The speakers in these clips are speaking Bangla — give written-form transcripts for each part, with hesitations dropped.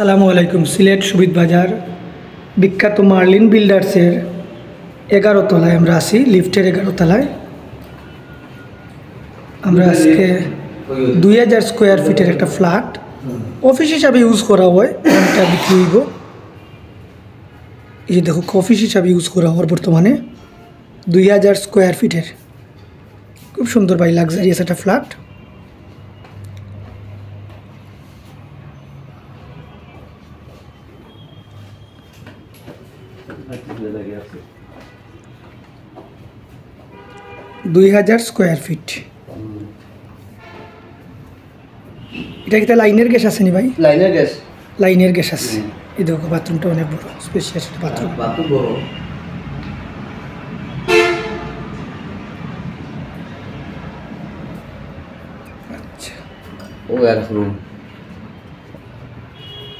আসসালামু আলাইকুম। সিলেট সুবিদ বাজার বিখ্যাত মার্লিন বিল্ডার্সের 11 তলায় আমরা আছি, লিফটের 11 তলায়। আমরা আজকে 2000 স্কোয়ার ফিটের একটা ফ্ল্যাট অফিস হিসাবে ইউজ করা হয়, এটা বিক্রি হইব। এই যে দেখো, অফিস হিসাবে ইউজ করা হয় বর্তমানে। 2000 স্কোয়ার ফিটের খুব সুন্দর ভাই, লাক্সারিয়াস একটা ফ্ল্যাট। দুই 2000 স্কোয়ার ফিট। এটা কি লাইনের গ্যাস আছে নি ভাই? লাইনের গ্যাস আছে। এই দেখো, বাথরুমটা অনেক বড়, স্পেশিয়াস বাথরুম। আচ্ছা, ও আর রুম,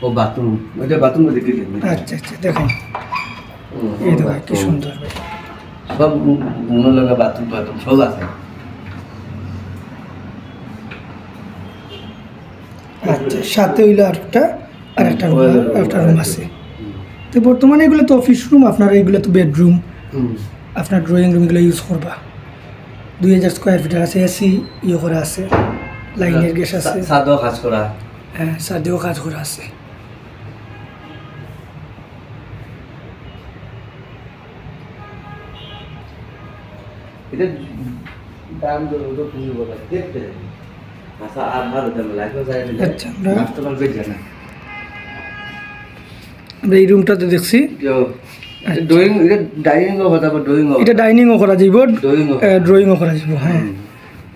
ও বাথরুম, ওইটা বাথরুম দেখে দিন। আচ্ছা আচ্ছা, দেখেন এই দেখো কি সুন্দর ভাই, সব মনে লাগা বাথরুম বাথরুম সব আছে। আচ্ছা, সাথে হইলো আরেকটা রুম আছে। তো বর্তমানে এগুলো তো অফিস রুম, আপনার এইগুলো তো বেডরুম, আপনার ড্রয়িং রুম এগুলো ইউজ করবা। 2000 স্কোয়ার ফিটার আছে, এসি ইয়ে করা আছে, লাইনের গ্যাস আছে, সাদও কাজ করা। হ্যাঁ, সাদেও কাজ করা আছে। এটা দাম তো তুমি বলা দেখতে আচ্ছা, আর ভালো দাম লাগবে যায় না। আচ্ছা, আমরা কাস্টমার বেজে না। এই রুমটাতে দেখছি ড্রয়িং, এটা ডাইনিং ও কথা, ড্রয়িং ও, এটা ডাইনিংও করা যাইব, ড্রয়িংও করা যাইব। হ্যাঁ,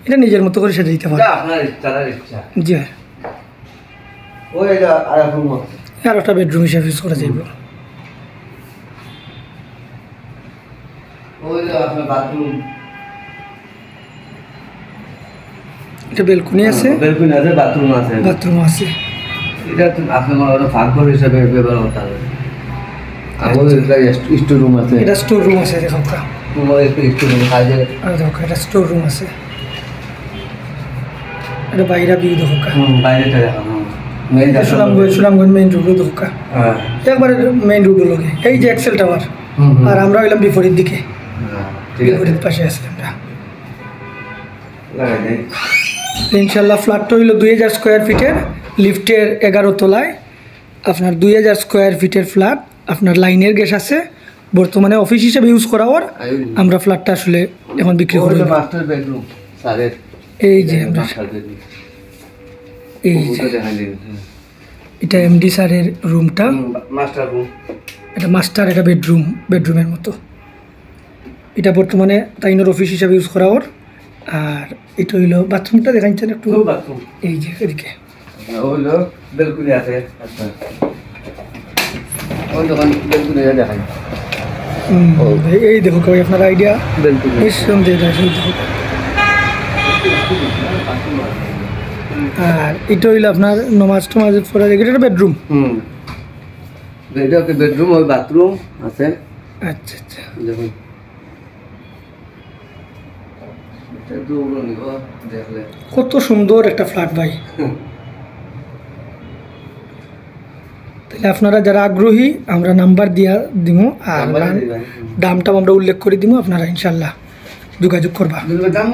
এটা নিজের মতো করে সেটা দিতে পারে। আপনার ইচ্ছা। জি হ্যাঁ, ওই এটা আর রুম আছে, আর একটা বেডরুম হিসাবে ইউজ করা যাইব। ওই আপনার বাথরুম, এটা বেলকনি আছে, বেলকুনি আছে, বাথরুম আছে, বাথরুম আছে। এটা তো আপনার ওটা ফাঁকঘর হিসাবে ব্যবহার করতে হবে। আমাদের এটা স্টোর রুম আছে, এটা স্টোর রুম আছে। দেখো, তোমার একটা স্টোর রুম কাজে, আর দেখো এটা স্টোর রুম আছে। এটা বাইরে ভিউ দেখো, বাইরেটা দেখানো সুনামগঞ্জ মেইন রোড দেখো, হ্যাঁ একবারে মেইন রোড লগে। এই যে এক্সেল টাওয়ার, আর আমরা হইলাম বিপরীত দিকে, ঠিক আছে, বিপরীত পাশে আছি আমরা। লাগাই দেই। ইনশাল্লাহ ফ্ল্যাটটা হইল 2000 স্কোয়ার ফিটের, লিফটের 11 তলায়। আপনার 2000 স্কোয়ার ফিটের ফ্ল্যাট, আপনার লাইনের গ্যাস আছে, বর্তমানে অফিস হিসেবে ইউজ করা ওর। আমরা ফ্ল্যাটটা আসলে এখন বিক্রি করি। মাস্টার বেডরুম স্যারের, এই যে আমরা, এই যে এটা এমডি স্যারের রুমটা, মাস্টার রুম, এটা মাস্টার, এটা বেডরুমের মতো। এটা বর্তমানে তাইনোর অফিস হিসাবে ইউজ করা ওর। আর এটা হইলো বাথরুমটা, দেখাচ্ছেন একটু, বাথরুম, এই যে এদিকে হইলো বেলকুনি আছে। আচ্ছা, ওই দোকান বেলকুনি দেখাই। এই দেখো কই আপনার আইডিয়া বেলকুনি নিঃসন্দেহে দেখো। আর এটা হইলো আপনার নমাজ পড়ার এটা বেডরুম। এটা একটা বেডরুম, ওই বাথরুম আছে। আচ্ছা আচ্ছা, দেখুন দেখলে কত সুন্দর একটা ফ্ল্যাট ভাই। তাহলে আপনারা যারা আগ্রহী, আমরা নাম্বার দিয়া দিব, আর দামটা আমরা উল্লেখ করে দিব, আপনারা ইনশাল্লাহ যোগাযোগ করবা। দাম